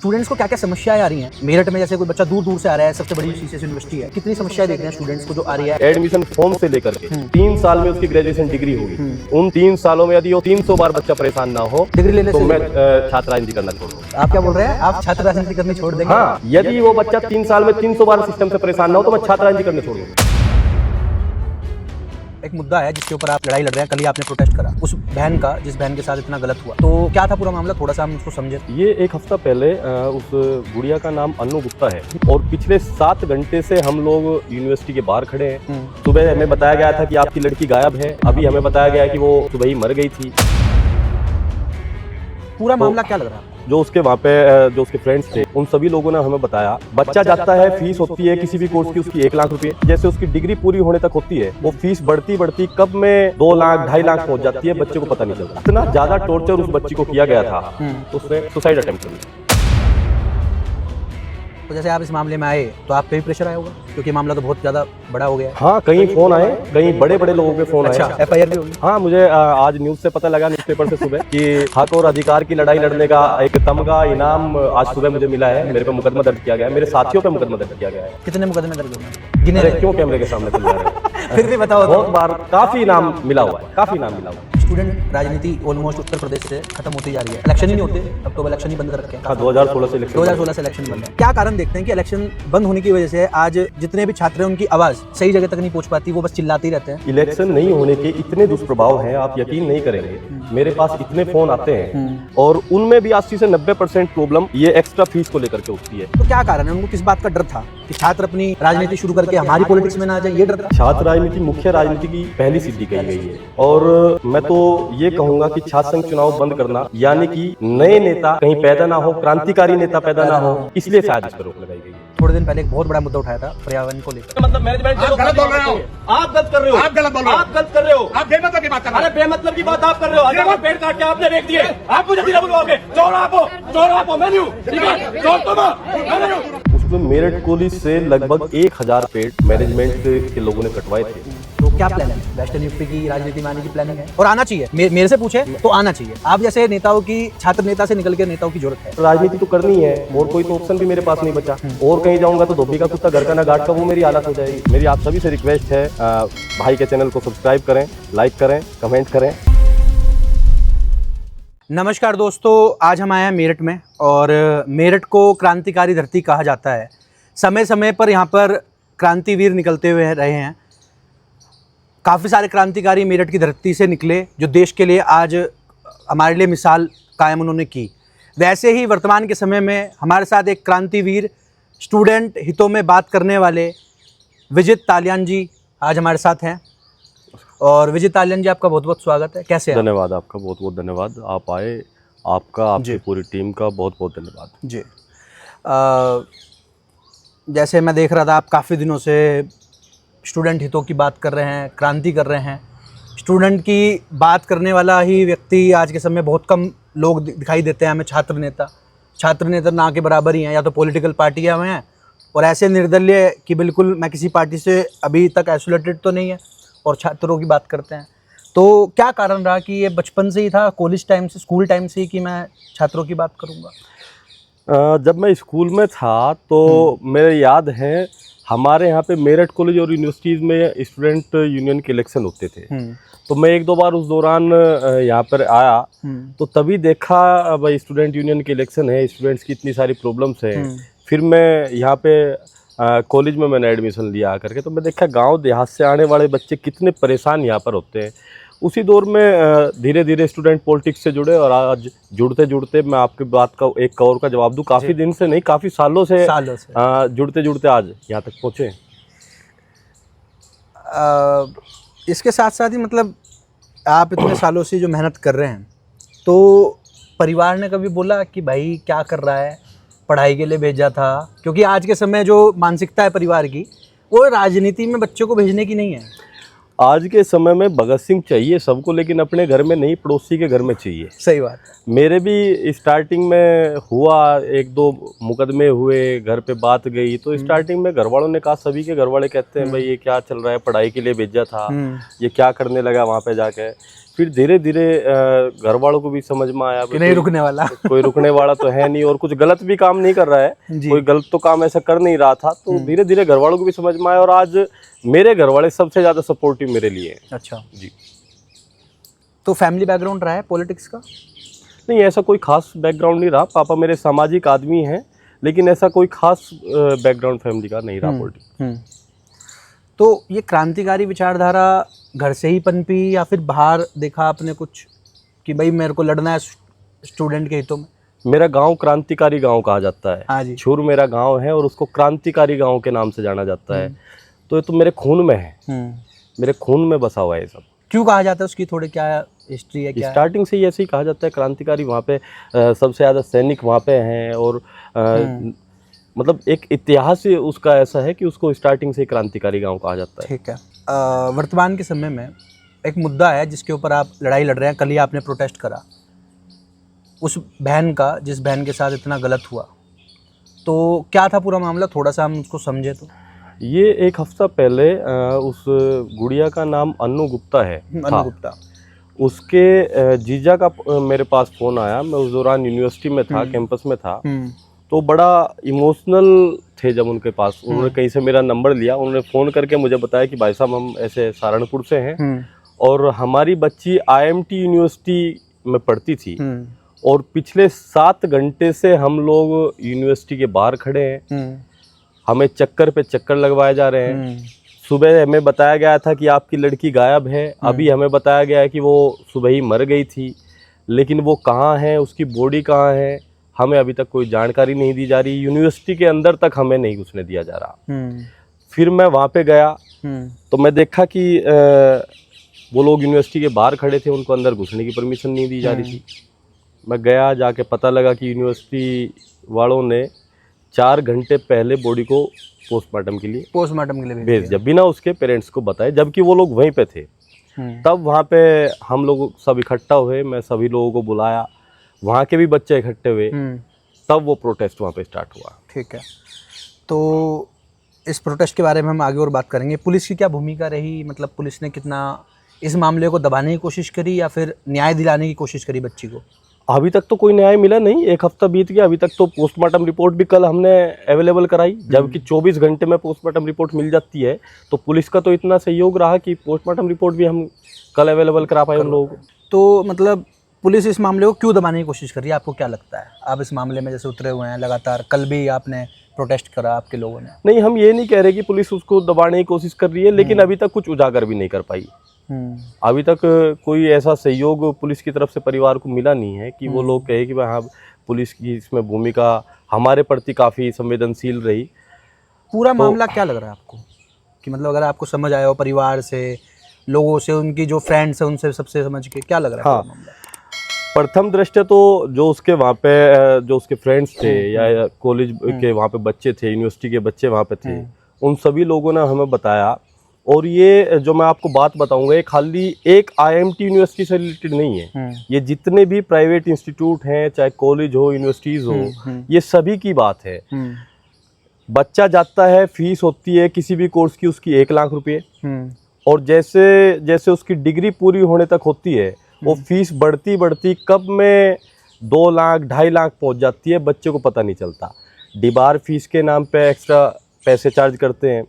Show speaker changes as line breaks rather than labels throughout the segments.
Students को क्या क्या समस्याएं आ रही हैं मेरठ में? जैसे कोई बच्चा दूर दूर से आ रहा है, सबसे बड़ी सीसीएस यूनिवर्सिटी है, कितनी समस्याएं देख रहे हैं स्टूडेंट्स को जो आ रही है?
एडमिशन फॉर्म से लेकर के 3 साल में उसकी ग्रेजुएशन डिग्री होगी। उन 3 सालों में यदि वो 300 बार बच्चा परेशान ना हो
डिग्री लेने
तो
से
मैं छात्र राजनीति करना छोड़ दूंगा।
आप क्या बोल रहे हैं? आप छात्र राजनीति करनी छोड़ देंगे?
हाँ, यदि वो बच्चा 3 साल में 300 बार सिस्टम से परेशान ना हो तो मैं छात्र राजनीति करना छोड़ दूंगा।
एक मुद्दा है जिसके ऊपर आप लड़ाई लड़ रहे हैं, कल ही आपने प्रोटेस्ट करा उस बहन का जिस बहन के साथ इतना गलत हुआ, तो क्या था पूरा मामला? थोड़ा सा हम उसको समझे।
ये एक हफ्ता पहले उस गुड़िया का नाम अनु गुप्ता है और पिछले 7 घंटे से हम लोग यूनिवर्सिटी के बाहर खड़े हैं। सुबह हमें बताया गया था कि आपकी लड़की गायब है, अभी हमें बताया गया है कि वो सुबह ही मर गई थी।
पूरा मामला क्या लग रहा है?
जो उसके वहाँ पे जो उसके फ्रेंड्स थे उन सभी लोगों ने हमें बताया, बच्चा जाता है, फीस होती है किसी भी कोर्स की उसकी 1 लाख रुपए, जैसे उसकी डिग्री पूरी होने तक होती है वो फीस बढ़ती बढ़ती कब में 2 लाख 2.5 लाख पहुंच जाती है, बच्चे को पता नहीं चलता। इतना ज्यादा टॉर्चर उस बच्ची को किया गया था तो उसने सुसाइड अटेम्प्ट कर लिया।
तो जैसे आप इस मामले में आए तो आप पे भी प्रेशर आया होगा, क्योंकि मामला तो बहुत ज्यादा बड़ा हो गया है।
हाँ, कई फोन आए, कई बड़े बड़े लोगों के फोन
अच्छा,
आए।
FIR भी होगी?
हाँ, मुझे आज न्यूज से पता लगा, न्यूज़पेपर से सुबह कि हक और अधिकार की लड़ाई लड़ने का एक तमगा इनाम आज सुबह मुझे मिला है। मेरे पे मुकदमा दर्ज किया गया है, मेरे साथियों पे मुकदमा दर्ज किया गया है।
कितने मुकदमे दर्ज हुए? गिने
अरे क्यों कैमरे के सामने चल रहे हैं?
फिर भी बताओ।
बहुत बार काफी इनाम मिला हुआ है, काफी इनाम मिला हुआ है।
स्टूडेंट राजनीति ऑलमोस्ट उत्तर प्रदेश से खत्म होती जा रही है, इलेक्शन ही नहीं होते, अब तो इलेक्शन ही बंद कर रखे हैं।
हाँ, 2016 से इलेक्शन
2016 से इलेक्शन बंद है। क्या कारण देखते हैं कि इलेक्शन बंद होने की वजह से आज जितने भी छात्र हैं उनकी आवाज सही जगह तक नहीं पहुंच पाती, वो बस चिल्लाते ही रहते हैं?
इलेक्शन नहीं होने के इतने दुष्प्रभाव हैं, आप यकीन नहीं करेंगे। मेरे पास इतने फोन आते हैं और उनमें भी 80 से 90% प्रॉब्लम ये एक्स्ट्रा फीस को लेकर के होती है।
तो क्या कारण है? उनको किस बात का डर था कि छात्र अपनी राजनीति शुरू करके हमारी पॉलिटिक्स में ना आ जाए, ये डर था?
छात्र राजनीति मुख्य राजनीति की पहली सीढ़ी कही गई है और मैं तो ये कहूंगा कि छात्र संघ चुनाव बंद करना यानी कि नए नेता कहीं पैदा ना हो, क्रांतिकारी नेता पैदा ना हो, इसलिए शायद इस पर रोक लगाई गई है।
थोड़े दिन पहले एक बहुत बड़ा मुद्दा उठाया था पर्यावरण को लेकर।
मतलब मैनेजमेंट
आप गलत बोल रहे हो,
आप गलत कर रहे हो,
आप गलत बोल रहे हो,
आप गलत कर रहे हो,
आप बेमतलब की बात कर रहे
अरे बेमतलब की बात आप कर रहे हो। अगर पेड़ काट के आपने रेख दिए, आप मुझे नहीं बुलवाओगे। चोर आप हो, मैं नहीं हूं, ठीक है? चोर तुम हो, मैं नहीं हूं।
उसमें मेरठ कॉलेज से लगभग 1000 पेड़ मैनेजमेंट के लोगों ने कटवाए थे।
तो क्या प्लान है? वेस्टर्न यूपी की राजनीति में आने की प्लानिंग है और आना चाहिए? मेरे से पूछे तो आना चाहिए। आप जैसे नेताओं की, छात्र नेता से निकल के नेताओं की जरूरत है।
राजनीति तो करनी है और कोई तो ऑप्शन भी मेरे पास नहीं बचा। और कहीं जाऊंगा तो धोबी का कुत्ता घर का ना घाट का, वो मेरी हालत हो जाएगी। मेरी आप सभी से रिक्वेस्ट है, भाई के चैनल को सब्सक्राइब करें, लाइक करें, कमेंट करें।
नमस्कार दोस्तों, आज हम आए हैं मेरठ में और मेरठ को क्रांतिकारी धरती कहा जाता है। समय समय पर यहाँ पर क्रांतिवीर निकलते हुए रहे हैं। काफ़ी सारे क्रांतिकारी मेरठ की धरती से निकले जो देश के लिए आज हमारे लिए मिसाल कायम उन्होंने की। वैसे ही वर्तमान के समय में हमारे साथ एक क्रांतिवीर, स्टूडेंट हितों में बात करने वाले विजित तालियान जी आज हमारे साथ हैं। और विजित तालियान जी, आपका बहुत बहुत स्वागत है। कैसे हैं?
धन्यवाद, आपका बहुत बहुत धन्यवाद। आप आए, आपका, आपकी पूरी टीम का बहुत बहुत धन्यवाद
जी। जैसे मैं देख रहा था, आप काफ़ी दिनों से स्टूडेंट हितों की बात कर रहे हैं, क्रांति कर रहे हैं। स्टूडेंट की बात करने वाला ही व्यक्ति आज के समय बहुत कम लोग दिखाई देते हैं हमें। छात्र नेता ना के बराबर ही हैं, या तो पॉलिटिकल पार्टियाँ में हैं और ऐसे निर्दलीय कि बिल्कुल मैं किसी पार्टी से अभी तक आइसोलेटेड तो नहीं है और छात्रों की बात करते हैं। तो क्या कारण रहा कि ये बचपन से ही था, कॉलेज टाइम से, स्कूल टाइम से ही कि मैं छात्रों की बात करूँगा?
जब मैं स्कूल में था तो मेरे याद है हमारे यहाँ पे मेरठ कॉलेज और यूनिवर्सिटीज़ में स्टूडेंट यूनियन के इलेक्शन होते थे। तो मैं 1-2 बार उस दौरान यहाँ पर आया तो तभी देखा भाई स्टूडेंट यूनियन के इलेक्शन है, स्टूडेंट्स की इतनी सारी प्रॉब्लम्स हैं। फिर मैं यहाँ पे कॉलेज में मैंने एडमिशन लिया करके, तो मैं देखा गांव देहात से आने वाले बच्चे कितने परेशान यहाँ पर होते हैं। उसी दौर में धीरे धीरे स्टूडेंट पॉलिटिक्स से जुड़े और आज जुड़ते जुड़ते मैं आपकी बात का एक करोड़ का जवाब दूं, काफ़ी दिन से नहीं, काफ़ी सालों से जुड़ते जुड़ते आज यहाँ तक पहुँचे।
इसके साथ साथ ही मतलब आप इतने सालों से जो मेहनत कर रहे हैं, तो परिवार ने कभी बोला कि भाई क्या कर रहा है, पढ़ाई के लिए भेजा था? क्योंकि आज के समय जो मानसिकता है परिवार की, वो राजनीति में बच्चों को भेजने की नहीं है।
आज के समय में भगत सिंह चाहिए सबको, लेकिन अपने घर में नहीं, पड़ोसी के घर में चाहिए।
सही बात।
मेरे भी स्टार्टिंग में हुआ, 1-2 मुकदमे हुए, घर पे बात गई तो स्टार्टिंग में घर वालों ने कहा, सभी के घर वाले कहते हैं भाई ये क्या चल रहा है, पढ़ाई के लिए भेजा था, ये क्या करने लगा वहाँ पे जाके। फिर धीरे धीरे घर वालों को भी समझ में आया
कि नहीं रुकने वाला।
कोई रुकने वाला तो है नहीं और कुछ गलत भी काम नहीं कर रहा है,
जी।
कोई गलत तो काम ऐसा कर नहीं रहा था। तो धीरे धीरे घर वालों को भी समझ में आया और आज मेरे घर वाले सबसे ज्यादा सपोर्टिव मेरे लिए हैं।
अच्छा
जी।
तो फैमिली बैकग्राउंड रहा है पॉलिटिक्स का?
नहीं, ऐसा कोई खास बैकग्राउंड नहीं रहा। पापा मेरे सामाजिक आदमी हैं, लेकिन ऐसा कोई खास बैकग्राउंड फैमिली का नहीं रहा पॉलिटिक्स।
तो ये क्रांतिकारी विचारधारा घर से ही पनपी या फिर बाहर देखा आपने कुछ कि भाई मेरे को लड़ना है स्टूडेंट के हितों में?
मेरा गांव क्रांतिकारी गांव कहा जाता है।
हाँ जी।
छुर मेरा गांव है और उसको क्रांतिकारी गांव के नाम से जाना जाता है। तो ये तो मेरे खून में है, मेरे खून में बसा हुआ है ये सब।
क्यों कहा जाता है उसकी थोड़ी क्या हिस्ट्री है? क्या
स्टार्टिंग से ही ऐसे ही कहा जाता है क्रांतिकारी। वहाँ पे सबसे ज़्यादा सैनिक वहाँ पे हैं और मतलब एक इतिहास ही उसका ऐसा है कि उसको स्टार्टिंग से क्रांतिकारी गांव कहा जाता है।
ठीक है। वर्तमान के समय में एक मुद्दा है जिसके ऊपर आप लड़ाई लड़ रहे हैं। कल ही आपने प्रोटेस्ट करा उस बहन का जिस बहन के साथ इतना गलत हुआ, तो क्या था पूरा मामला? थोड़ा सा हम उसको समझे तो।
ये एक हफ्ता पहले उस गुड़िया का नाम अन्नू गुप्ता है।
अन्नू गुप्ता।
उसके जीजा का मेरे पास फ़ोन आया। मैं उस दौरान यूनिवर्सिटी में था, कैंपस में था। तो बड़ा इमोशनल थे जब उनके पास। उन्होंने कहीं से मेरा नंबर लिया, उन्होंने फ़ोन करके मुझे बताया कि भाई साहब हम ऐसे सहारनपुर से हैं और हमारी बच्ची IMT यूनिवर्सिटी में पढ़ती थी और पिछले 7 घंटे से हम लोग यूनिवर्सिटी के बाहर खड़े हैं, हमें चक्कर पे चक्कर लगवाए जा रहे हैं। सुबह हमें बताया गया था कि आपकी लड़की गायब है, अभी हमें बताया गया है कि वो सुबह ही मर गई थी, लेकिन वो कहाँ है, उसकी बॉडी कहाँ है, हमें अभी तक कोई जानकारी नहीं दी जा रही। यूनिवर्सिटी के अंदर तक हमें नहीं घुसने दिया जा रहा। फिर मैं वहाँ पे गया तो मैं देखा कि वो लोग यूनिवर्सिटी के बाहर खड़े थे, उनको अंदर घुसने की परमिशन नहीं दी जा रही थी। मैं गया, जाके पता लगा कि यूनिवर्सिटी वालों ने 4 घंटे पहले बॉडी को पोस्टमार्टम के लिए भेज दिया बिना उसके पेरेंट्स को बताए, जबकि वो लोग वहीं पे थे। तब वहाँ पे हम लोग सब इकट्ठा हुए, मैं सभी लोगों को बुलाया, वहाँ के भी बच्चे इकट्ठे हुए, तब वो प्रोटेस्ट वहाँ पे स्टार्ट हुआ।
ठीक है। तो इस प्रोटेस्ट के बारे में हम आगे और बात करेंगे। पुलिस की क्या भूमिका रही? मतलब पुलिस ने कितना इस मामले को दबाने की कोशिश करी या फिर न्याय दिलाने की कोशिश करी बच्ची को?
अभी तक तो कोई न्याय मिला नहीं। 1 हफ्ता बीत गया, अभी तक तो पोस्टमार्टम रिपोर्ट भी कल हमने अवेलेबल कराई, जबकि 24 घंटे में पोस्टमार्टम रिपोर्ट मिल जाती है। तो पुलिस का तो इतना सहयोग रहा कि पोस्टमार्टम रिपोर्ट भी हम कल अवेलेबल करा पाए उन लोगों को।
तो मतलब पुलिस इस मामले को क्यों दबाने की कोशिश कर रही है, आपको क्या लगता है? आप इस मामले में जैसे उतरे हुए हैं लगातार, कल भी आपने प्रोटेस्ट करा आपके लोगों ने।
नहीं, हम ये नहीं कह रहे कि पुलिस उसको दबाने की कोशिश कर रही है, लेकिन अभी तक कुछ उजागर भी नहीं कर पाई। अभी तक कोई ऐसा सहयोग पुलिस की तरफ से परिवार को मिला नहीं है कि वो लोग कहे कि हाँ पुलिस की इसमें भूमिका हमारे प्रति काफ़ी संवेदनशील रही।
पूरा मामला क्या लग रहा है आपको कि मतलब अगर आपको समझ आया हो परिवार से, लोगों से, उनकी जो फ्रेंड्स है उनसे सबसे समझ के क्या लग रहा है?
हाँ,
पूरा मामला
प्रथम दृष्टया तो जो उसके वहाँ पे जो उसके फ्रेंड्स थे या कॉलेज के वहाँ पे बच्चे थे, यूनिवर्सिटी के बच्चे वहाँ पे थे, उन सभी लोगों ने हमें बताया। और ये जो मैं आपको बात बताऊंगा, ये खाली एक IMT यूनिवर्सिटी से रिलेटेड नहीं है, ये जितने भी प्राइवेट इंस्टीट्यूट हैं, चाहे कॉलेज हो, यूनिवर्सिटीज़ हो, ये सभी की बात है। बच्चा जाता है, फीस होती है किसी भी कोर्स की उसकी 1 लाख रुपये, और जैसे जैसे उसकी डिग्री पूरी होने तक होती है वो फीस बढ़ती बढ़ती कब में 2 लाख 2.5 लाख पहुंच जाती है, बच्चे को पता नहीं चलता। डिबार फीस के नाम पे एक्स्ट्रा पैसे चार्ज करते हैं,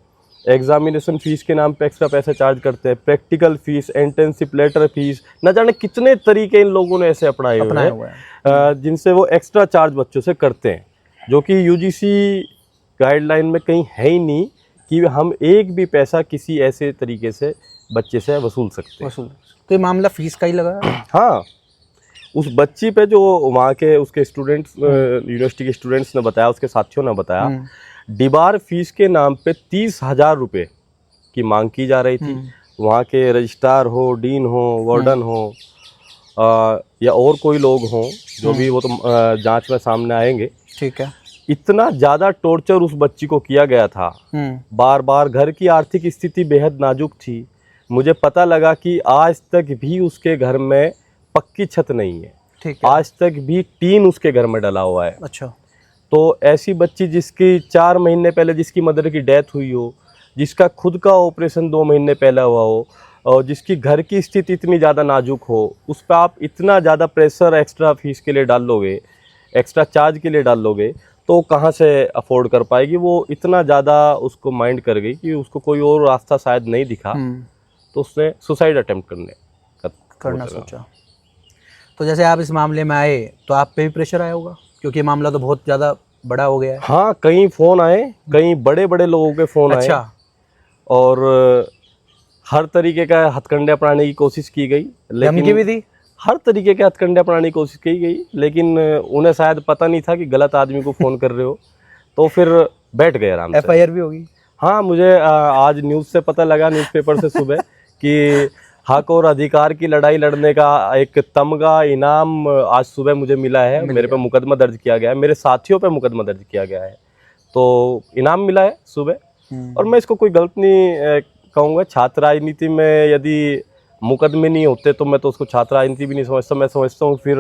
एग्जामिनेशन फीस के नाम पे एक्स्ट्रा पैसे चार्ज करते हैं, प्रैक्टिकल फीस, एंट्रेंशिप लेटर फीस, न जाने कितने तरीके इन लोगों ने ऐसे अपनाए हुए हैं जिनसे वो एक्स्ट्रा चार्ज बच्चों से करते हैं, जो कि UGC गाइडलाइन में कहीं है ही नहीं कि हम एक भी पैसा किसी ऐसे तरीके से बच्चे से वसूल सकते हैं।
तो ये मामला फीस का ही लगा है?
हाँ, उस बच्ची पे जो वहाँ के उसके स्टूडेंट्स, यूनिवर्सिटी के स्टूडेंट्स ने बताया, उसके साथियों ने बताया, डिबार फीस के नाम पे 30,000 रुपये की मांग की जा रही थी। वहाँ के रजिस्ट्रार हो, डीन हो, वार्डन हो या और कोई लोग हों, जो भी वो तो जांच में सामने आएंगे।
ठीक है।
इतना ज़्यादा टॉर्चर उस बच्ची को किया गया था, बार बार। घर की आर्थिक स्थिति बेहद नाजुक थी। मुझे पता लगा कि आज तक भी उसके घर में पक्की छत नहीं है,
ठीक है।
आज तक भी टीन उसके घर में डला हुआ है।
अच्छा।
तो ऐसी बच्ची जिसकी 4 महीने पहले जिसकी मदर की डेथ हुई हो, जिसका खुद का ऑपरेशन 2 महीने पहले हुआ हो, और जिसकी घर की स्थिति इतनी ज़्यादा नाजुक हो, उस पर आप इतना ज़्यादा प्रेशर एक्स्ट्रा फीस के लिए डाल लोगे, एक्स्ट्रा चार्ज के लिए डाल लोगे, तो कहाँ से अफोर्ड कर पाएगी। वो इतना ज़्यादा उसको माइंड कर गई कि उसको कोई और रास्ता शायद नहीं दिखा, तो उसने सुसाइड अटेम्प्ट
करना सोचा। तो जैसे आप इस मामले में आए तो आप पे भी प्रेशर आया होगा, क्योंकि ये मामला तो बहुत ज़्यादा बड़ा हो गया है।
हाँ, कई फ़ोन आए, कई बड़े बड़े लोगों के फ़ोन आए, और हर तरीके का हथकंडे अपनाने की कोशिश की गई,
धमकी भी दी,
हर तरीके के हथकंडे अपनाने की कोशिश की गई, लेकिन उन्हें शायद पता नहीं था कि गलत आदमी को फ़ोन कर रहे हो, तो फिर बैठ गए आराम से।
FIR भी होगी।
हाँ, मुझे आज न्यूज़ से पता लगा, न्यूज़पेपर से सुबह कि हक और अधिकार की लड़ाई लड़ने का एक तमगा इनाम आज सुबह मुझे मिला है। मेरे पे मुकदमा दर्ज किया गया है, मेरे साथियों पे मुकदमा दर्ज किया गया है, तो इनाम मिला है सुबह। और मैं इसको कोई गलत नहीं कहूँगा। छात्र राजनीति में यदि मुकदमे नहीं होते तो मैं तो उसको छात्र राजनीति भी नहीं समझता। मैं समझता हूँ फिर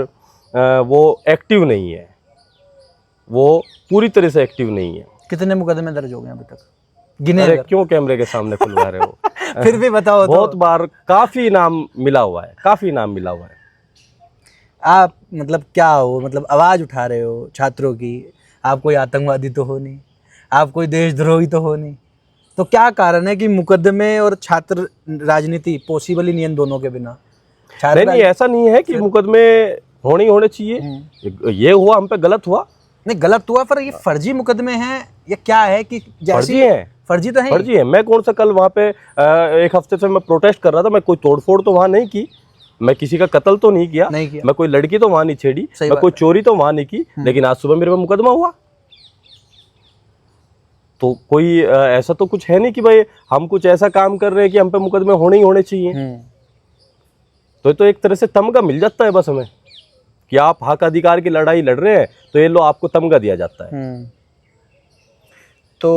वो एक्टिव नहीं है, वो पूरी तरह से एक्टिव नहीं है।
कितने मुकदमे दर्ज हो गए अभी तक गिने?
अरे क्यों कैमरे के सामने खुलवा रहे हो?
फिर भी बताओ।
बहुत बार काफ़ी इनाम मिला हुआ है, काफ़ी इनाम मिला हुआ है।
आप मतलब क्या हो, मतलब आवाज़ उठा रहे हो छात्रों की, आप कोई आतंकवादी तो हो नहीं, आप कोई देशद्रोही तो हो नहीं, तो क्या कारण है कि मुकदमे और छात्र राजनीति पॉसिबल ही नहीं है दोनों के बिना?
नहीं, ऐसा नहीं है कि मुकदमे होने चाहिए। ये हुआ, हम पे गलत हुआ।
नहीं, गलत हुआ, पर ये फर्जी मुकदमे हैं या क्या है कि
फर्जी है?
फर्जी तो है,
फर्जी है। मैं कौन सा कल वहाँ पे एक हफ्ते से मैं प्रोटेस्ट कर रहा था, मैं कोई तोड़फोड़ तो वहाँ नहीं की, मैं किसी का कत्ल तो नहीं किया, मैं कोई लड़की तो वहाँ नहीं छेड़ी, मैं कोई चोरी तो वहाँ नहीं की, लेकिन आज सुबह मेरे पे मुकदमा हुआ। तो कोई ऐसा तो कुछ है नहीं कि भाई हम कुछ ऐसा काम कर रहे हैं कि हम पे मुकदमे होने ही होने चाहिए। तो एक तरह से तमगा मिल जाता है बस हमें कि आप हक अधिकार की लड़ाई लड़ रहे हैं, तो ये लो आपको तमगा दिया जाता है।
तो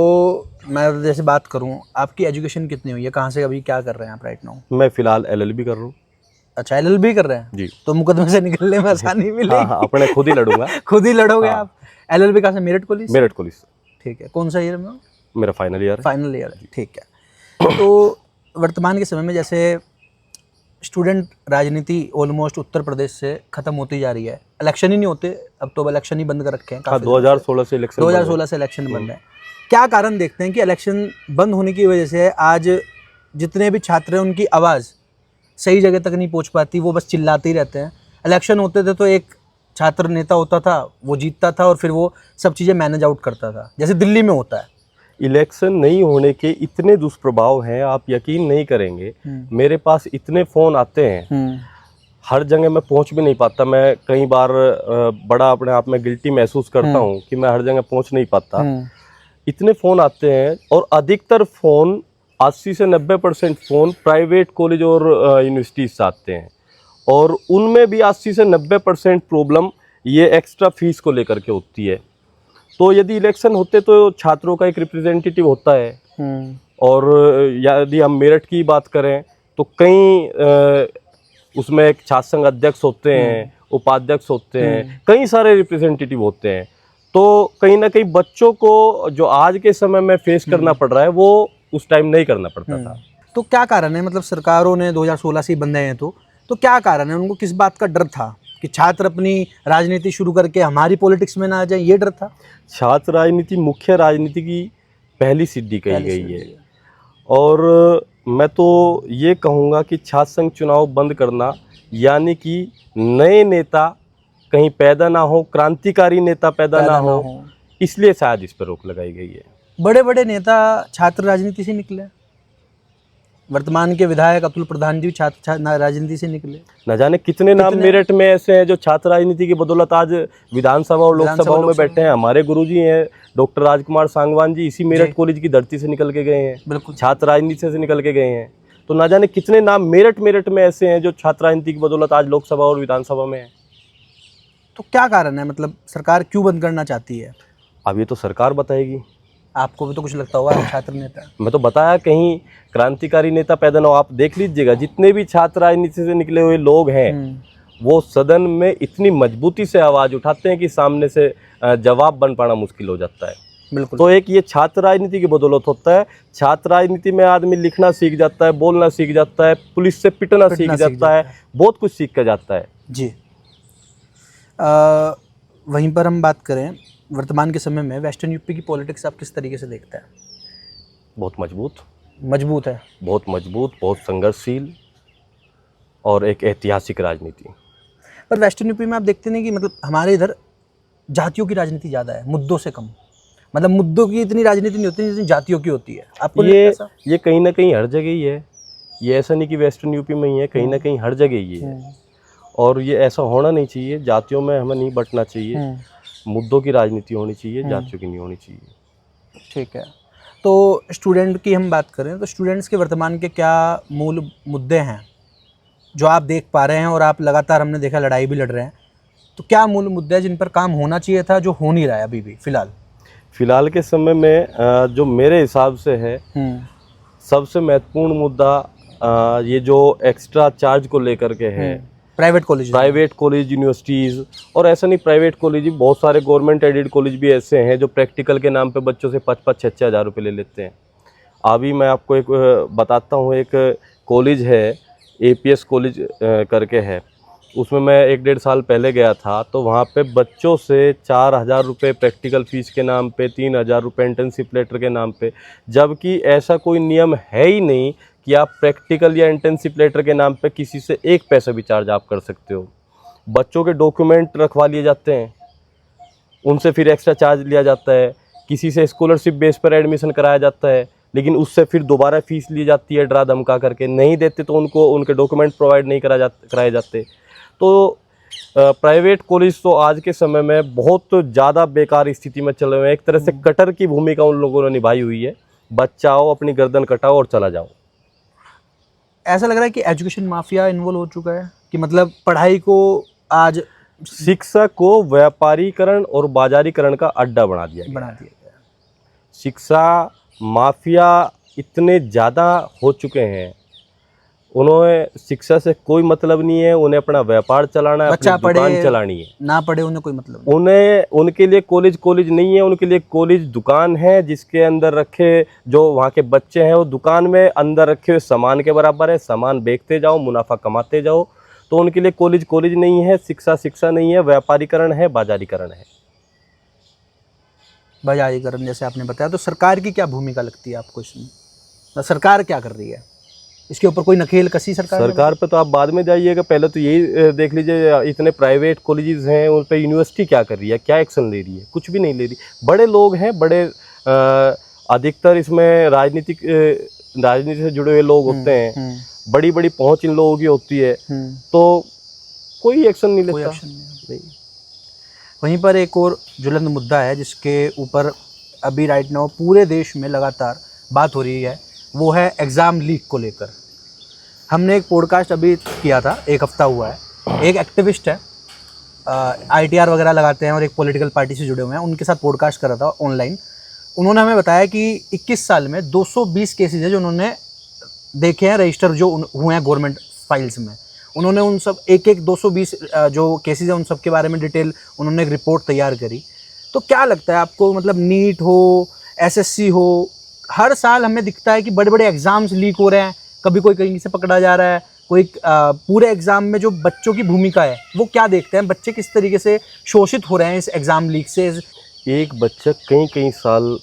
मैं जैसे बात करूं, आपकी एजुकेशन कितनी हुई है, कहाँ से अभी क्या कर रहे हैं आप राइट नाउ?
मैं फिलहाल LLB कर रहा हूँ।
अच्छा, LLB कर रहे हैं
जी।
तो मुकदमे से निकलने में आसानी मिलेगी।
हाँ, अपने खुद ही लड़ूंगा।
खुद ही लड़ोगे आप? LLB कहाँ से? मेरठ कॉलेज?
मेरठ कॉलेज।
ठीक है। कौन सा ईयर में?
मेरा फाइनल ईयर।
फाइनल ईयर है, ठीक है। तो वर्तमान के समय में जैसे स्टूडेंट राजनीति ऑलमोस्ट उत्तर प्रदेश से खत्म होती जा रही है, इलेक्शन ही नहीं होते अब तो, इलेक्शन ही बंद कर रखे हैं।
2016 से इलेक्शन
2016 से इलेक्शन बंद है। क्या कारण देखते हैं कि इलेक्शन बंद होने की वजह से आज जितने भी छात्र हैं उनकी आवाज़ सही जगह तक नहीं पहुंच पाती, वो बस चिल्लाते ही रहते हैं? इलेक्शन होते थे तो एक छात्र नेता होता था, वो जीतता था और फिर वो सब चीज़ें मैनेज आउट करता था, जैसे दिल्ली में होता है।
इलेक्शन नहीं होने के इतने दुष्प्रभाव हैं, आप यकीन नहीं करेंगे। मेरे पास इतने फ़ोन आते हैं, हर जगह मैं पहुंच भी नहीं पाता। मैं कई बार बड़ा अपने आप में गिल्टी महसूस करता हूं कि मैं हर जगह पहुंच नहीं पाता। इतने फ़ोन आते हैं, और अधिकतर फ़ोन 80 से 90% फ़ोन प्राइवेट कॉलेज और यूनिवर्सिटी से आते हैं, और उनमें भी 80 से 90% प्रॉब्लम ये एक्स्ट्रा फीस को लेकर के होती है। तो यदि इलेक्शन होते तो छात्रों का एक रिप्रेजेंटेटिव होता है, और यदि हम मेरठ की बात करें तो कई उसमें एक छात्र संघ अध्यक्ष होते हैं, उपाध्यक्ष होते हैं, कई सारे रिप्रेजेंटेटिव होते हैं। तो कहीं ना कहीं बच्चों को जो आज के समय में फेस करना पड़ रहा है वो उस टाइम नहीं करना पड़ता था।
तो क्या कारण है, मतलब सरकारों ने 2016 से ही बंद हैं तो क्या कारण है? उनको किस बात का डर था कि छात्र अपनी राजनीति शुरू करके हमारी पॉलिटिक्स में ना आ जाए, ये डर था?
छात्र राजनीति मुख्य राजनीति की पहली सिद्धि कही गई है, और मैं तो ये कहूँगा कि छात्र संघ चुनाव बंद करना यानी कि नए नेता कहीं पैदा ना हो, क्रांतिकारी नेता पैदा ना हो, इसलिए शायद इस पर रोक लगाई गई है।
बड़े बड़े नेता छात्र राजनीति से निकले, वर्तमान के विधायक अतुल प्रधान जी छात्र राजनीति से निकले।
न जाने कितने नाम मेरठ में ऐसे हैं जो छात्र राजनीति की बदौलत आज विधानसभा और लोकसभाओं में बैठे हैं। हमारे गुरुजी हैं डॉक्टर राजकुमार सांगवान जी, इसी मेरठ कॉलेज की धरती से निकल के गए हैं,
बिल्कुल
छात्र राजनीति से निकल के गए हैं। तो न जाने कितने नाम मेरठ में ऐसे हैं जो छात्र राजनीति की बदौलत आज लोकसभा और विधानसभा में है।
तो क्या कारण है, मतलब सरकार क्यों बंद करना चाहती है?
अब ये तो सरकार बताएगी।
आपको भी तो कुछ लगता होगा, छात्र नेता।
मैं तो बताया कहीं क्रांतिकारी नेता पैदा ना हो। आप देख लीजिएगा जितने भी छात्र राजनीति से निकले हुए लोग हैं वो सदन में इतनी मजबूती से आवाज़ उठाते हैं कि सामने से जवाब बन पाना मुश्किल हो जाता है।
बिल्कुल।
तो एक ये छात्र राजनीति की बदौलत होता है। छात्र राजनीति में आदमी लिखना सीख जाता है, बोलना सीख जाता है, पुलिस से पिटना सीख जाता है, बहुत कुछ सीख कर जाता है
जी। वहीं पर हम बात करें वर्तमान के समय में वेस्टर्न यूपी की पॉलिटिक्स आप किस तरीके से देखते हैं?
बहुत मजबूत
मजबूत है।
बहुत मजबूत, बहुत संघर्षशील और एक ऐतिहासिक राजनीति।
पर वेस्टर्न यूपी में आप देखते नहीं कि मतलब हमारे इधर जातियों की राजनीति ज़्यादा है, मुद्दों से कम। मतलब मुद्दों की इतनी राजनीति नहीं होती जितनी जातियों की होती है। आपको नहीं लगता ऐसा?
ये कहीं ना कहीं हर जगह ही है। ये ऐसा नहीं कि वेस्टर्न यूपी में ही है, कहीं ना कहीं हर जगह ही है। और ये ऐसा होना नहीं चाहिए। जातियों में हमें नहीं बंटना चाहिए। मुद्दों की राजनीति होनी चाहिए, जातियों की नहीं होनी चाहिए।
ठीक है। तो स्टूडेंट की हम बात करें तो स्टूडेंट्स के वर्तमान के क्या मूल मुद्दे हैं जो आप देख पा रहे हैं, और आप लगातार हमने देखा लड़ाई भी लड़ रहे हैं, तो क्या मूल मुद्दे हैं जिन पर काम होना चाहिए था जो हो नहीं रहा है अभी भी
फिलहाल के समय में जो मेरे हिसाब से है सबसे महत्वपूर्ण मुद्दा ये जो एक्स्ट्रा चार्ज को लेकर के है। प्राइवेट कॉलेज यूनिवर्सिटीज़, और ऐसा नहीं प्राइवेट कॉलेज, बहुत सारे गवर्नमेंट एडेड कॉलेज भी ऐसे हैं जो प्रैक्टिकल के नाम पे बच्चों से 5-6 हज़ार रुपये ले लेते हैं। अभी मैं आपको एक बताता हूँ, एक कॉलेज है APS कॉलेज करके है, उसमें मैं 1-1.5 साल पहले गया था। तो वहाँ पे बच्चों से 4,000 रुपये प्रैक्टिकल फ़ीस के नाम पे, 3,000 रुपये इंटर्नशिप लेटर के नाम पे, जबकि ऐसा कोई नियम है ही नहीं कि आप प्रैक्टिकल या इंटर्नशिप लेटर के नाम पे किसी से 1 पैसा भी चार्ज आप कर सकते हो। बच्चों के डॉक्यूमेंट रखवा लिए जाते हैं, उनसे फिर एक्स्ट्रा चार्ज लिया जाता है। किसी से स्कॉलरशिप बेस पर एडमिशन कराया जाता है, लेकिन उससे फिर दोबारा फ़ीस ली जाती है डरा धमका करके। नहीं देते तो उनको उनके डॉक्यूमेंट प्रोवाइड नहीं कराए जाते। तो प्राइवेट कॉलेज तो आज के समय में बहुत ज़्यादा बेकार स्थिति में चले हुए हैं। एक तरह से कटर की भूमिका उन लोगों ने निभाई हुई है। बच्चा आओ, अपनी गर्दन कटाओ और चला जाओ।
ऐसा लग रहा है कि एजुकेशन माफिया इन्वॉल्व हो चुका है, कि मतलब पढ़ाई को आज
शिक्षा को व्यापारीकरण और बाजारीकरण का अड्डा बना दिया गया। शिक्षा माफिया इतने ज़्यादा हो चुके हैं, उन्हें शिक्षा से कोई मतलब नहीं है। उन्हें अपना व्यापार चलाना है, अपनी दुकान चलानी है।
ना पढ़े उन्हें कोई मतलब नहीं।
उनके लिए कॉलेज नहीं है, उनके लिए कॉलेज दुकान है, जिसके अंदर रखे जो वहाँ के बच्चे हैं वो दुकान में अंदर रखे हुए सामान के बराबर है। सामान बेचते जाओ, मुनाफा कमाते जाओ। तो उनके लिए कॉलेज नहीं है, शिक्षा नहीं है, व्यापारीकरण है, बाजारीकरण है।
बाजारीकरण जैसे आपने बताया, तो सरकार की क्या भूमिका लगती है आपको इसमें? सरकार क्या कर रही है इसके ऊपर? कोई नकेल कसी सरकार
पे तो आप बाद में जाइएगा। पहले तो यही देख लीजिए, इतने प्राइवेट कॉलेजेस हैं, उन पर यूनिवर्सिटी क्या कर रही है, क्या एक्शन ले रही है? कुछ भी नहीं ले रही। बड़े लोग हैं, बड़े अधिकतर इसमें राजनीति से जुड़े हुए लोग होते हैं। बड़ी पहुंच इन लोगों की होती है, तो कोई एक्शन नहीं लेता। नहीं।
वहीं पर एक और ज्वलंत मुद्दा है जिसके ऊपर अभी राइट नाउ पूरे देश में लगातार बात हो रही है, वो है एग्ज़ाम लीक को लेकर। हमने एक पॉडकास्ट अभी किया था, 1 हफ्ता हुआ है। एक एक्टिविस्ट है, ITR वगैरह लगाते हैं और एक पॉलिटिकल पार्टी से जुड़े हुए हैं, उनके साथ पॉडकास्ट कर रहा था ऑनलाइन। उन्होंने हमें बताया कि 21 साल में 220 केसेज है जो उन्होंने देखे हैं, रजिस्टर जो हुए हैं गवर्नमेंट फाइल्स में। उन्होंने उन सब एक 220 जो केसेज हैं उन सब के बारे में डिटेल उन्होंने एक रिपोर्ट तैयार करी। तो क्या लगता है आपको, मतलब नीट हो, SSC हो, हर साल हमें दिखता है कि बड़े एग्ज़ाम्स लीक हो रहे हैं, कभी कोई कहीं से पकड़ा जा रहा है, कोई पूरे एग्ज़ाम में जो बच्चों की भूमिका है वो क्या देखते हैं? बच्चे किस तरीके से शोषित हो रहे हैं इस एग्ज़ाम लीक से?
एक बच्चा कई साल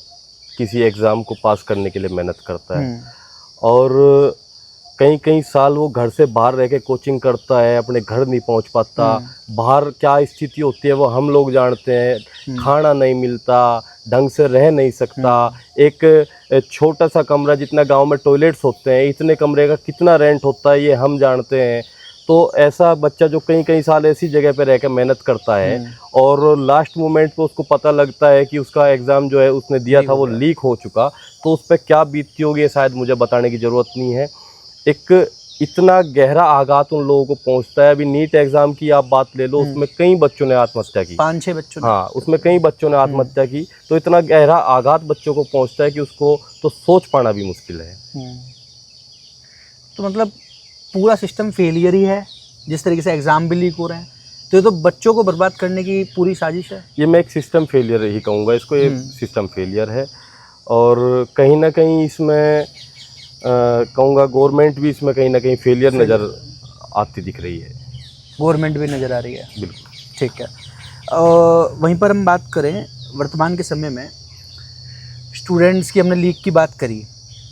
किसी एग्ज़ाम को पास करने के लिए मेहनत करता है, और कई साल वो घर से बाहर रह के कोचिंग करता है, अपने घर नहीं पहुंच पाता। बाहर क्या स्थिति होती है वो हम लोग जानते हैं। खाना नहीं मिलता, ढंग से रह नहीं सकता। एक छोटा सा कमरा, जितना गांव में टॉयलेट्स होते हैं, इतने कमरे का कितना रेंट होता है ये हम जानते हैं। तो ऐसा बच्चा जो कई साल ऐसी जगह पे रह के मेहनत करता है और लास्ट मोमेंट पे उसको पता लगता है कि उसका एग्ज़ाम जो है उसने दिया था वो लीक हो चुका, तो उस पर क्या बीतती होगी शायद मुझे बताने की ज़रूरत नहीं है। एक इतना गहरा आघात उन लोगों को पहुंचता है। अभी नीट एग्ज़ाम की आप बात ले लो, उसमें कई बच्चों ने आत्महत्या की,
5-6 बच्चों ने।
हाँ, उसमें कई बच्चों ने आत्महत्या की। तो इतना गहरा आघात बच्चों को पहुंचता है कि उसको तो सोच पाना भी मुश्किल है।
तो मतलब पूरा सिस्टम फेलियर ही है, जिस तरीके से एग्ज़ाम भी लीक हो रहे हैं। तो ये तो बच्चों को बर्बाद करने की पूरी साजिश है।
ये मैं एक सिस्टम फेलियर ही कहूँगा इसको, ये सिस्टम फेलियर है। और कहीं ना कहीं इसमें कहूँगा गवर्नमेंट भी इसमें कहीं ना कहीं फेलियर नज़र आती दिख रही है।
गवर्नमेंट भी नज़र आ रही है,
बिल्कुल
ठीक है। वहीं पर हम बात करें वर्तमान के समय में स्टूडेंट्स की, हमने लीक की बात करी,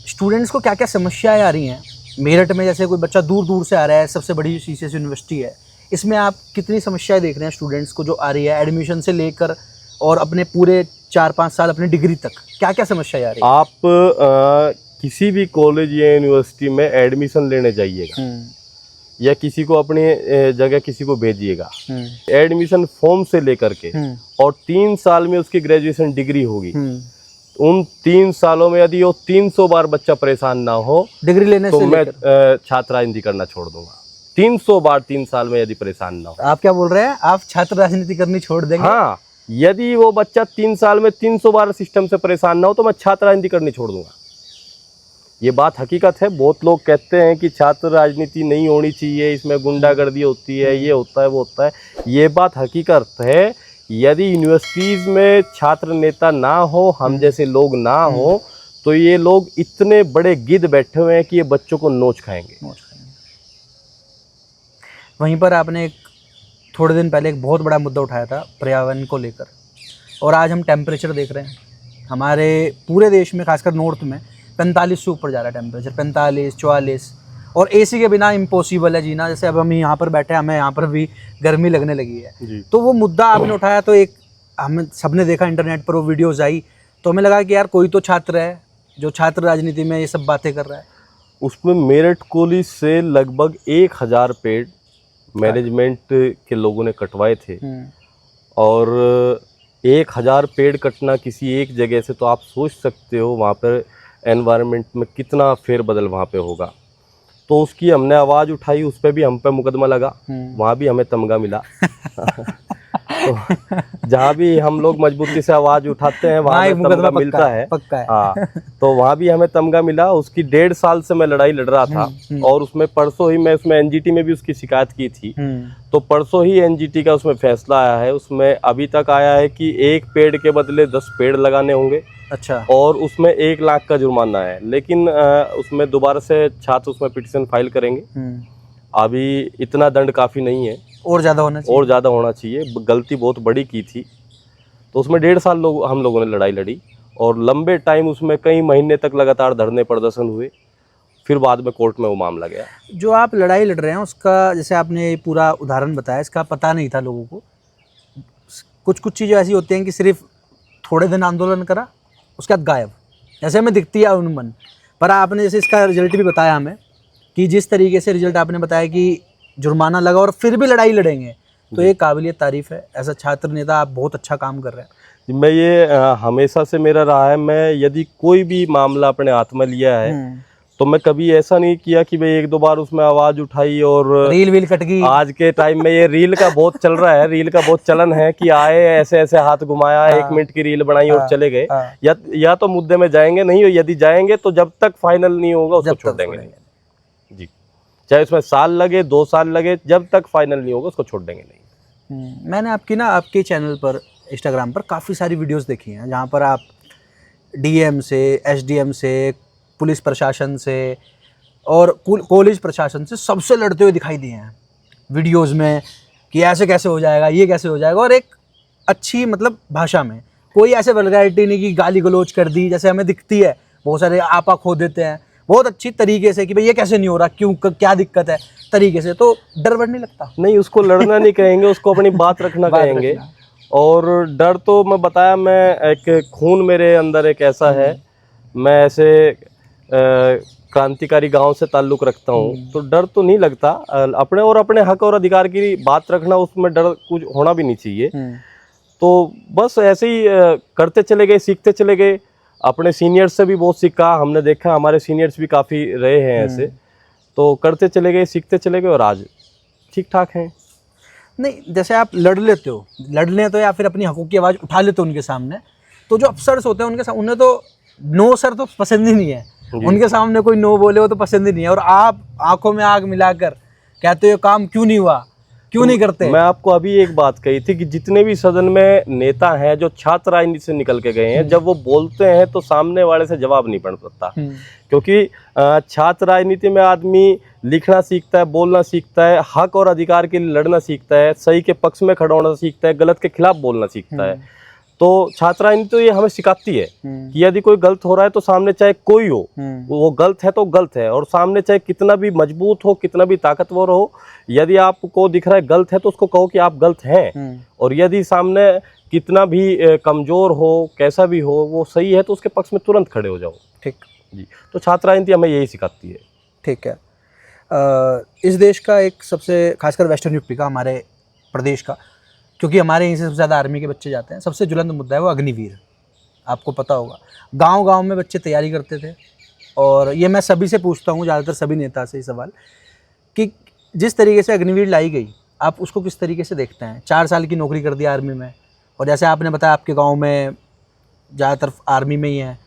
स्टूडेंट्स को क्या क्या समस्याएं आ रही हैं मेरठ में? जैसे कोई बच्चा दूर दूर से आ रहा है, सबसे बड़ी CCS यूनिवर्सिटी है, इसमें आप कितनी समस्याएं देख रहे हैं स्टूडेंट्स को जो आ रही है एडमिशन से लेकर और अपने पूरे 4-5 साल अपनी डिग्री तक? क्या क्या समस्याएं आ रही है?
आप किसी भी कॉलेज या यूनिवर्सिटी में एडमिशन लेने जाइएगा या किसी को अपनी जगह किसी को भेजिएगा, एडमिशन फॉर्म से लेकर के और 3 साल में उसकी ग्रेजुएशन डिग्री होगी। उन 3 सालों में यदि वो 300 बार बच्चा परेशान ना हो
डिग्री लेने
तो
से
मैं छात्र राजनीति करना छोड़ दूंगा। 300 बार 3 साल में यदि परेशान ना हो।
आप क्या बोल रहे हैं, आप छात्र राजनीति करनी छोड़ देंगे?
हाँ, यदि वो बच्चा 3 साल में 300 बार सिस्टम से परेशान ना हो तो मैं छात्र राजनीति करनी छोड़ दूंगा। ये बात हकीकत है। बहुत लोग कहते हैं कि छात्र राजनीति नहीं होनी चाहिए, इसमें गुंडागर्दी होती है, ये होता है वो होता है। ये बात हकीकत है। यदि यूनिवर्सिटीज़ में छात्र नेता ना हो, हम जैसे लोग ना हो, तो ये लोग इतने बड़े गिद्ध बैठे हुए हैं कि ये बच्चों को नोच खाएंगे।
वहीं पर आपने थोड़े दिन पहले एक बहुत बड़ा मुद्दा उठाया था पर्यावरण को लेकर, और आज हम टेम्परेचर देख रहे हैं हमारे पूरे देश में, खासकर नॉर्थ में 45 से ऊपर जा रहा है टेम्परेचर, 45, 44, और AC के बिना इम्पॉसिबल है जीना। जैसे अब हम यहाँ पर बैठे, हमें यहाँ पर भी गर्मी लगने लगी है। तो वो मुद्दा आपने उठाया तो एक हम सबने देखा इंटरनेट पर वो वीडियोज़ आई, तो हमें लगा कि यार कोई तो छात्र है जो छात्र राजनीति में ये सब बातें कर रहा है।
उसमें मेरठ कॉलेज से लगभग 1000 पेड़ मैनेजमेंट के लोगों ने कटवाए थे, और 1000 पेड़ कटना किसी एक जगह से, तो आप सोच सकते हो वहाँ पर एनवायरनमेंट में कितना फेरबदल वहाँ पे होगा। तो उसकी हमने आवाज़ उठाई, उस पर भी हम पे मुकदमा लगा, वहाँ भी हमें तमगा मिला। तो जहाँ भी हम लोग मजबूती से आवाज़ उठाते हैं वहाँ हमें तमगा मिलता है, पक्का है। हाँ, तो वहाँ भी हमें तमगा मिला। उसकी 1.5 साल से मैं लड़ाई लड़ रहा था, और उसमें परसों ही मैं उसमें NGT में भी उसकी शिकायत की थी। तो परसों ही NGT का उसमें फैसला आया है। उसमें अभी तक आया है कि 1 पेड़ के बदले 10 पेड़ लगाने होंगे।
अच्छा।
और उसमें 1 लाख का जुर्माना है। लेकिन उसमें दोबारा से छात्र उसमें पिटीशन फाइल करेंगे। अभी इतना दंड काफ़ी नहीं है, और ज़्यादा होना चाहिए। गलती बहुत बड़ी की थी, तो उसमें 1.5 साल हम लोगों ने लड़ाई लड़ी, और लंबे टाइम उसमें कई महीने तक लगातार धरने प्रदर्शन हुए। फिर बाद में कोर्ट में वो मामला गया। जो आप लड़ाई लड़ रहे हैं उसका, जैसे आपने पूरा उदाहरण बताया, इसका पता नहीं था लोगों को। कुछ चीज़ें ऐसी होती हैं कि सिर्फ थोड़े दिन आंदोलन करा, उसके बाद गायब, जैसे हमें दिखती है उन्मन। पर आपने जैसे इसका रिजल्ट भी बताया हमें, कि जिस तरीके से रिजल्ट आपने बताया कि जुर्माना लगा और फिर भी लड़ाई लड़ेंगे, तो ये काबिलियत तारीफ़ है। ऐसा छात्र नेता आप बहुत अच्छा काम कर रहे हैं। मैं ये हमेशा से मेरा रहा है, मैं यदि कोई भी मामला अपने हाथ में लिया है तो मैं कभी ऐसा नहीं किया कि भाई 1-2 बार उसमें आवाज़ उठाई और रील कट गई। आज के टाइम में ये रील का बहुत चल रहा है, रील का बहुत चलन है कि आए ऐसे ऐसे हाथ घुमाया, 1 मिनट की रील बनाई और चले गए। या तो मुद्दे में जाएंगे नहीं, यदि जाएंगे तो जब तक फाइनल नहीं होगा उसको छोड़ देंगे नहीं जी। चाहे उसमें साल लगे, 2 साल लगे, जब तक फाइनल नहीं होगा उसको छोड़ देंगे नहीं। मैंने आपके चैनल पर, इंस्टाग्राम पर काफ़ी सारी वीडियोज़ देखी हैं जहाँ पर आप DM से, SDM से, पुलिस प्रशासन से और कॉलेज प्रशासन से सबसे लड़ते हुए दिखाई दिए हैं वीडियोस में, कि ऐसे कैसे हो जाएगा, ये कैसे हो जाएगा, और एक अच्छी मतलब भाषा में, कोई ऐसे वल्गैरिटी नहीं कि गाली गलौज कर दी जैसे हमें दिखती है। बहुत सारे आपा खो देते हैं बहुत अच्छी तरीके से कि भाई ये कैसे नहीं हो रहा, क्यों, क्या दिक्कत है, तरीके से। तो डर वर नहीं लगता? नहीं, उसको लड़ना नहीं कहेंगे, उसको अपनी बात रखना कहेंगे। और डर तो मैं बताया, मैं एक खून मेरे अंदर एक ऐसा है, मैं ऐसे क्रांतिकारी गांव से ताल्लुक़ रखता हूँ, तो डर तो नहीं लगता। अपने हक और अधिकार की बात रखना, उसमें डर कुछ होना भी नहीं चाहिए। तो बस ऐसे ही करते चले गए, सीखते चले गए। अपने सीनियर्स से भी बहुत सीखा, हमने देखा हमारे सीनियर्स भी काफ़ी रहे हैं ऐसे, तो करते चले गए, सीखते चले गए, और आज ठीक ठाक हैं। नहीं, जैसे आप लड़ लेते हो, लड़ लें तो, या फिर अपनी हकों की आवाज़ उठा लेते हो उनके सामने, तो जो अफसर्स होते हैं उनके सामने, उन्हें तो नो सर तो पसंद ही नहीं है। उनके सामने कोई नो बोले वो तो पसंद ही नहीं है। और आप आंखों में आग मिलाकर कहते हो काम क्यों नहीं हुआ,
क्यों नहीं करते?
मैं आपको अभी एक बात कही थी कि जितने भी सदन में नेता हैं जो छात्र राजनीति से निकल के गए हैं, जब वो बोलते हैं तो सामने वाले से जवाब नहीं पड़ सकता, क्योंकि छात्र राजनीति में आदमी लिखना सीखता है, बोलना सीखता है, हक और अधिकार के लिए लड़ना सीखता है, सही के पक्ष में खड़ा होना सीखता है, गलत के खिलाफ बोलना सीखता है। तो छात्र राजनीति तो ये हमें सिखाती है कि यदि कोई गलत हो रहा है तो सामने चाहे कोई हो, वो गलत है तो गलत है, और सामने चाहे कितना भी मजबूत हो, कितना भी ताकतवर हो, यदि आपको दिख रहा है गलत है तो उसको कहो कि आप गलत हैं, और यदि सामने कितना भी कमजोर हो, कैसा भी हो, वो सही है तो उसके पक्ष में तुरंत खड़े हो जाओ।
ठीक
जी, तो छात्र राजनीति हमें यही सिखाती है।
ठीक है। इस देश का एक सबसे, खासकर वेस्टर्न यूपी का, हमारे प्रदेश का, क्योंकि हमारे यहीं से सबसे ज़्यादा आर्मी के बच्चे जाते हैं, सबसे ज्वलंत मुद्दा है वो अग्निवीर। आपको पता होगा, गांव-गांव में बच्चे तैयारी करते थे, और ये मैं सभी से पूछता हूँ, ज़्यादातर सभी नेता से ये सवाल, कि जिस तरीके से अग्निवीर लाई गई, आप उसको किस तरीके से देखते हैं? 4 साल की नौकरी कर दी आर्मी में, और जैसे आपने बताया आपके गाँव में ज़्यादातर आर्मी में ही हैं,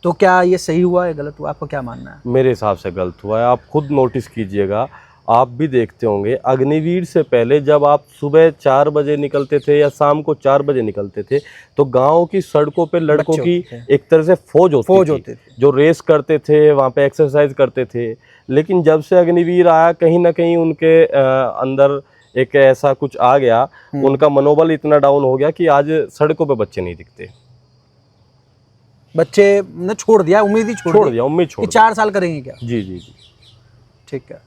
तो क्या ये सही हुआ या गलत हुआ? आपका क्या मानना है?
मेरे हिसाब से गलत हुआ है। आप खुद नोटिस कीजिएगा, आप भी देखते होंगे, अग्निवीर से पहले जब आप सुबह 4 बजे निकलते थे या शाम को 4 बजे निकलते थे, तो गांव की सड़कों पे लड़कों की एक तरह से फौज होती थी, जो रेस करते थे, वहाँ पे एक्सरसाइज करते थे। लेकिन जब से अग्निवीर आया, कहीं ना कहीं उनके अंदर एक ऐसा कुछ आ गया, उनका मनोबल इतना डाउन हो गया कि आज सड़कों पे बच्चे नहीं दिखते।
बच्चे ने छोड़ दिया, उम्मीद ही छोड़ दिया,
उम्मीद छोड़
4 साल करेंगे क्या?
जी जी जी।
ठीक है।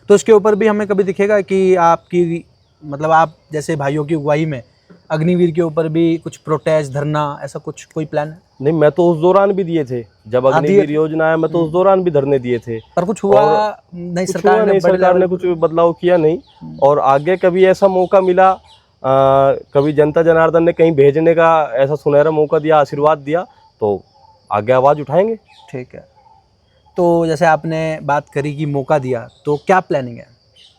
तो इसके ऊपर भी हमें कभी दिखेगा कि आपकी, मतलब आप जैसे भाइयों की अगुवाई में अग्निवीर के ऊपर भी कुछ प्रोटेस्ट, धरना, ऐसा कुछ कोई प्लान है?
नहीं, मैं तो उस दौरान भी दिए थे, जब अग्निवीर योजना है, मैं तो उस दौरान भी धरने दिए थे,
पर कुछ हुआ नहीं? सरकार
ने कुछ बदलाव किया नहीं, और आगे कभी ऐसा मौका मिला, कभी जनता जनार्दन ने कहीं भेजने का ऐसा सुनहरा मौका दिया, आशीर्वाद दिया, तो आगे आवाज़ उठाएंगे।
ठीक है। तो जैसे आपने बात करी कि मौका दिया, तो क्या प्लानिंग है?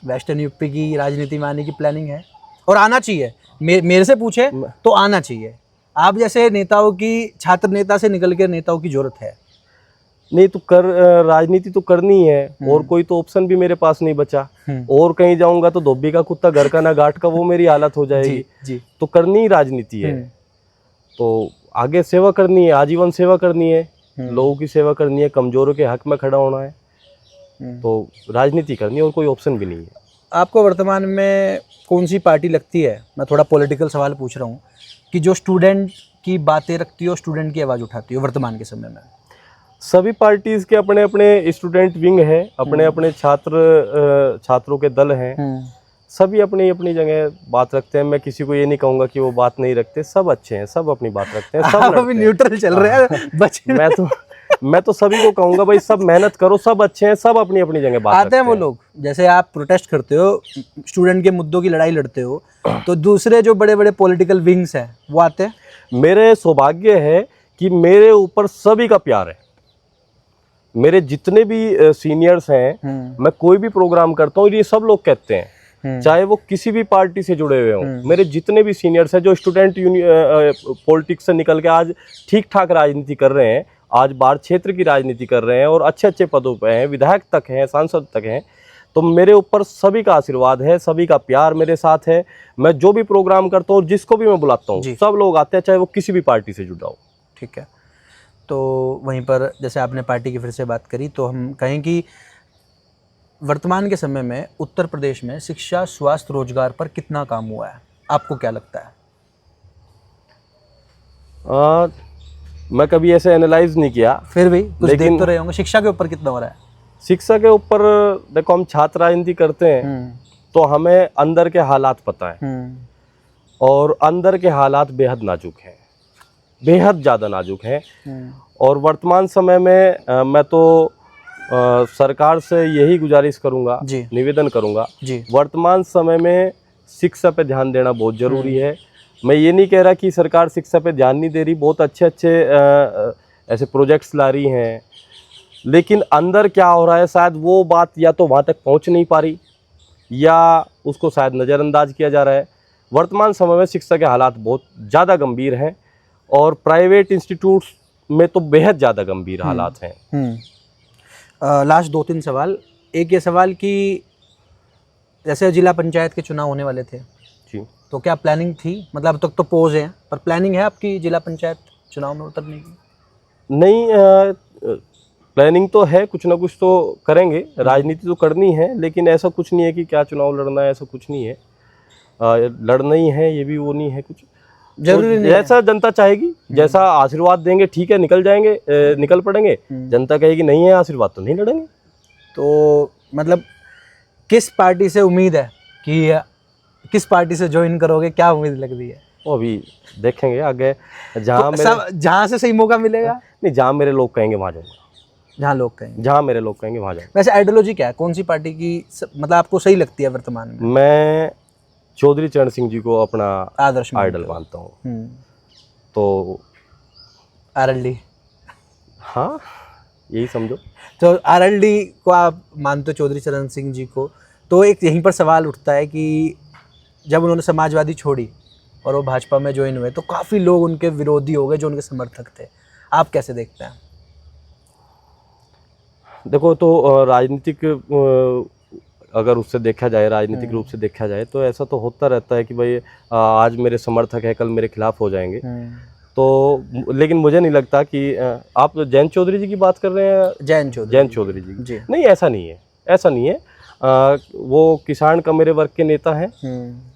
वेस्टर्न यूपी की राजनीति में आने की प्लानिंग है, और आना चाहिए। मेरे से पूछे तो आना चाहिए। आप जैसे नेताओं की, छात्र नेता से निकल के नेताओं की जरूरत है?
नहीं तो राजनीति तो करनी है, और कोई तो ऑप्शन भी मेरे पास नहीं बचा। और कहीं जाऊंगा तो धोबी का कुत्ता घर का ना घाट का, वो मेरी हालत हो जाएगी।
जी।
तो करनी ही राजनीति है, तो आगे सेवा करनी है, आजीवन सेवा करनी है, लोगों की सेवा करनी है, कमजोरों के हक में खड़ा होना है, तो राजनीति करनी है, और कोई ऑप्शन भी नहीं है।
आपको वर्तमान में कौन सी पार्टी लगती है, मैं थोड़ा पॉलिटिकल सवाल पूछ रहा हूँ, कि जो स्टूडेंट की बातें रखती हो, स्टूडेंट की आवाज़ उठाती हो वर्तमान के समय में?
सभी पार्टीज के अपने अपने स्टूडेंट विंग है, अपने अपने छात्रों के दल हैं, सभी अपनी अपनी जगह बात रखते हैं। मैं किसी को ये नहीं कहूँगा कि वो बात नहीं रखते, सब अच्छे हैं, सब अपनी बात रखते हैं, सब
अभी न्यूट्रल चल रहे हैं बच्चे।
मैं तो सभी को कहूँगा भाई, सब मेहनत करो, सब अच्छे हैं, सब अपनी अपनी जगह बात
आते हैं वो लोग। जैसे आप प्रोटेस्ट करते हो, स्टूडेंट के मुद्दों की लड़ाई लड़ते हो, तो दूसरे जो बड़े बड़े पॉलिटिकल विंग्स हैं वो आते हैं।
मेरे सौभाग्य है कि मेरे ऊपर सभी का प्यार है। मेरे जितने भी सीनियर्स हैं, मैं कोई भी प्रोग्राम करता हूँ, ये सब लोग कहते हैं, चाहे वो किसी भी पार्टी से जुड़े हुए हों, मेरे जितने भी सीनियर्स हैं जो स्टूडेंट पॉलिटिक्स से निकल के आज ठीक ठाक राजनीति कर रहे हैं, आज बाढ़ क्षेत्र की राजनीति कर रहे हैं, और अच्छे अच्छे पदों पे हैं, विधायक तक हैं, सांसद तक हैं, तो मेरे ऊपर सभी का आशीर्वाद है, सभी का प्यार मेरे साथ है। मैं जो भी प्रोग्राम करता हूँ, जिसको भी मैं बुलाता हूँ, सब लोग आते हैं, चाहे वो किसी भी पार्टी से जुड़ा हो।
ठीक है। तो वहीं पर जैसे आपने पार्टी की फिर से बात करी, तो हम कहें कि वर्तमान के समय में उत्तर प्रदेश में शिक्षा, स्वास्थ्य, रोजगार पर कितना काम हुआ है, आपको क्या लगता है?
मैं कभी ऐसे एनालाइज नहीं किया,
फिर भी कुछ देख तो रहे होंगे। शिक्षा के ऊपर कितना हो रहा है?
शिक्षा के ऊपर देखो, हम छात्र राजनीति करते हैं तो हमें अंदर के हालात पता है, और अंदर के हालात बेहद नाजुक हैं, बेहद ज़्यादा नाजुक हैं। और वर्तमान समय में मैं तो सरकार से यही गुजारिश करूंगा, निवेदन करूंगा, वर्तमान समय में शिक्षा पे ध्यान देना बहुत ज़रूरी है। मैं ये नहीं कह रहा कि सरकार शिक्षा पे ध्यान नहीं दे रही, बहुत अच्छे अच्छे ऐसे प्रोजेक्ट्स ला रही हैं, लेकिन अंदर क्या हो रहा है, शायद वो बात या तो वहाँ तक पहुँच नहीं पा रही, या उसको शायद नज़रअंदाज किया जा रहा है। वर्तमान समय में शिक्षा के हालात बहुत ज़्यादा गंभीर हैं, और प्राइवेट इंस्टीट्यूट्स में तो बेहद ज़्यादा गंभीर हालात हैं।
लास्ट 2-3 सवाल। एक ये सवाल कि जैसे जिला पंचायत के चुनाव होने वाले थे,
जी।
तो क्या प्लानिंग थी, मतलब अब तक तो पोज है, पर प्लानिंग है आपकी जिला पंचायत चुनाव में उतरने की?
नहीं, प्लानिंग तो है, कुछ ना कुछ तो करेंगे, राजनीति तो करनी है, लेकिन ऐसा कुछ नहीं है कि क्या चुनाव लड़ना है, ऐसा कुछ नहीं है। लड़ना ही है, ये भी वो नहीं है कुछ,
जरूरी
तो
नहीं
जैसा जनता चाहेगी, जैसा आशीर्वाद देंगे ठीक है, निकल जाएंगे, निकल पड़ेंगे। जनता कहेगी नहीं है आशीर्वाद तो नहीं लड़ेंगे।
तो मतलब किस पार्टी से उम्मीद है कि किस पार्टी से ज्वाइन करोगे, क्या उम्मीद लग रही है?
वो अभी देखेंगे आगे, जहाँ
से सही मौका मिलेगा,
नहीं, जहाँ मेरे लोग कहेंगे वहाँ जाऊँगा,
जहाँ लोग कहेंगे,
जहाँ मेरे लोग कहेंगे वहाँ जाऊँगा।
वैसे आइडियोलॉजी क्या है, कौन सी पार्टी की मतलब आपको सही लगती है वर्तमान में?
मैं चौधरी चरण सिंह जी को अपना
आदर्श
आइडल मानता हूँ। तो
आरएलडी,
हाँ, यही समझो।
तो आरएलडी को आप मानते हो, चौधरी चरण सिंह जी को, तो एक यहीं पर सवाल उठता है कि जब उन्होंने समाजवादी छोड़ी और वो भाजपा में ज्वाइन हुए, तो काफ़ी लोग उनके विरोधी हो गए जो उनके समर्थक थे। आप कैसे देखते हैं?
देखो, तो राजनीतिक अगर उससे देखा जाए, राजनीतिक रूप से देखा जाए, तो ऐसा तो होता रहता है कि भाई आज मेरे समर्थक है, कल मेरे खिलाफ हो जाएंगे। तो लेकिन मुझे नहीं लगता कि आप जयंत चौधरी जी की बात कर रहे हैं? जयंत चौधरी जी। नहीं, ऐसा नहीं है, ऐसा नहीं है। वो किसान का मेरे वर्ग के नेता हैं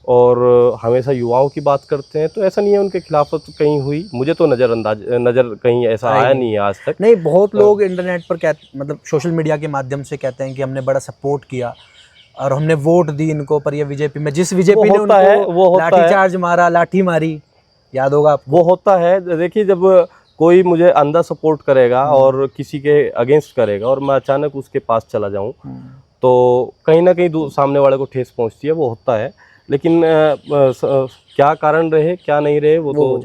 और हमेशा युवाओं की बात करते हैं, तो ऐसा नहीं है उनके खिलाफ तो कहीं हुई, मुझे तो नज़र कहीं ऐसा आया नहीं है आज तक।
नहीं, बहुत लोग इंटरनेट पर मतलब सोशल मीडिया के माध्यम से कहते हैं कि हमने बड़ा सपोर्ट किया और हमने वोट दी इनको, पर ये बीजेपी में, जिस बीजेपी ने उनको लाठीचार्ज मारा, लाठी मारी, याद होगा आपको?
वो होता है। देखिए, जब कोई मुझे अंदर सपोर्ट करेगा और किसी के अगेंस्ट करेगा और मैं अचानक उसके पास चला जाऊं, तो कहीं ना कहीं सामने वाले को ठेस पहुंचती है, वो होता है। लेकिन क्या कारण रहे, क्या नहीं रहे, वो तो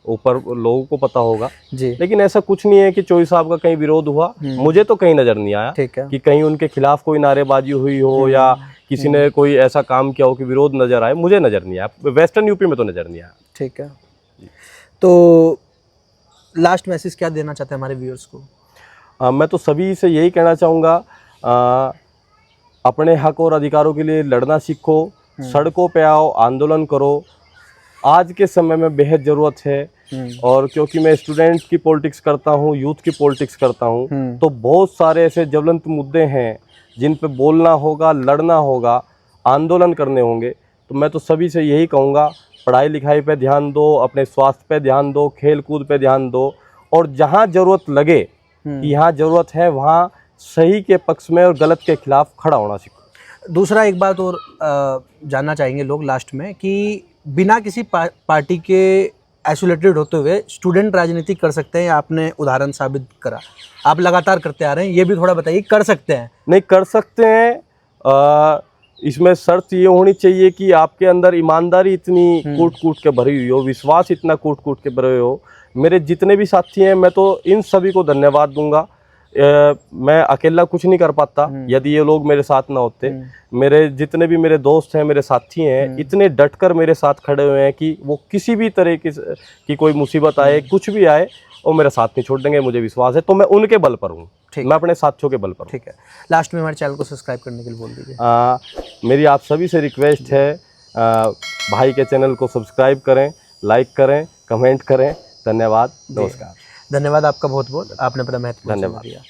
ऊपर लोगों को पता होगा जी। लेकिन ऐसा कुछ नहीं है कि चौधरी साहब का कहीं विरोध हुआ, मुझे तो कहीं नज़र नहीं आया कि कहीं उनके खिलाफ कोई नारेबाजी हुई हो या किसी ने कोई ऐसा काम किया हो कि विरोध नज़र आए, मुझे नज़र नहीं आया। वेस्टर्न यूपी में तो नज़र नहीं आया।
ठीक है, तो लास्ट मैसेज क्या देना चाहते हैं हमारे व्यूअर्स को?
मैं तो सभी से यही कहना चाहूँगा, अपने हक और अधिकारों के लिए लड़ना सीखो, सड़कों पे आओ, आंदोलन करो। आज के समय में बेहद ज़रूरत है, और क्योंकि मैं स्टूडेंट की पॉलिटिक्स करता हूँ, यूथ की पॉलिटिक्स करता हूँ, तो बहुत सारे ऐसे ज्वलंत मुद्दे हैं जिन पे बोलना होगा, लड़ना होगा, आंदोलन करने होंगे। तो मैं तो सभी से यही कहूँगा, पढ़ाई लिखाई पे ध्यान दो, अपने स्वास्थ्य पे ध्यान दो, खेल कूद पे ध्यान दो, और जहाँ ज़रूरत लगे कि यहाँ ज़रूरत है, वहाँ सही के पक्ष में और गलत के खिलाफ खड़ा होना सीखो।
दूसरा एक बात और जानना चाहेंगे लोग लास्ट में, कि बिना किसी पार्टी के आइसोलेटेड होते हुए स्टूडेंट राजनीति कर सकते हैं? आपने उदाहरण साबित करा, आप लगातार करते आ रहे हैं, ये भी थोड़ा बताइए। कर सकते हैं?
नहीं, कर सकते हैं। इसमें शर्त ये होनी चाहिए कि आपके अंदर ईमानदारी इतनी कूट कूट के भरी हुई हो, विश्वास इतना कूट कूट के भरे हो। मेरे जितने भी साथी हैं, मैं तो इन सभी को धन्यवाद दूंगा। मैं अकेला कुछ नहीं कर पाता यदि ये लोग मेरे साथ ना होते। मेरे जितने भी मेरे दोस्त हैं, मेरे साथी हैं, इतने डटकर मेरे साथ खड़े हुए हैं कि वो किसी भी तरह की कोई मुसीबत आए, कुछ भी आए, वो मेरा साथ नहीं छोड़ देंगे, मुझे विश्वास है। तो मैं उनके बल पर हूँ, मैं अपने साथियों के बल पर हूँ।
ठीक है, लास्ट में हमारे चैनल को सब्सक्राइब करने के लिए बोल दीजिए।
मेरी आप सभी से रिक्वेस्ट है, भाई के चैनल को सब्सक्राइब करें, लाइक करें, कमेंट करें। धन्यवाद, नमस्कार।
धन्यवाद आपका बहुत बहुत, आपने बड़ा महत्वपूर्ण
धन्यवाद
दिया।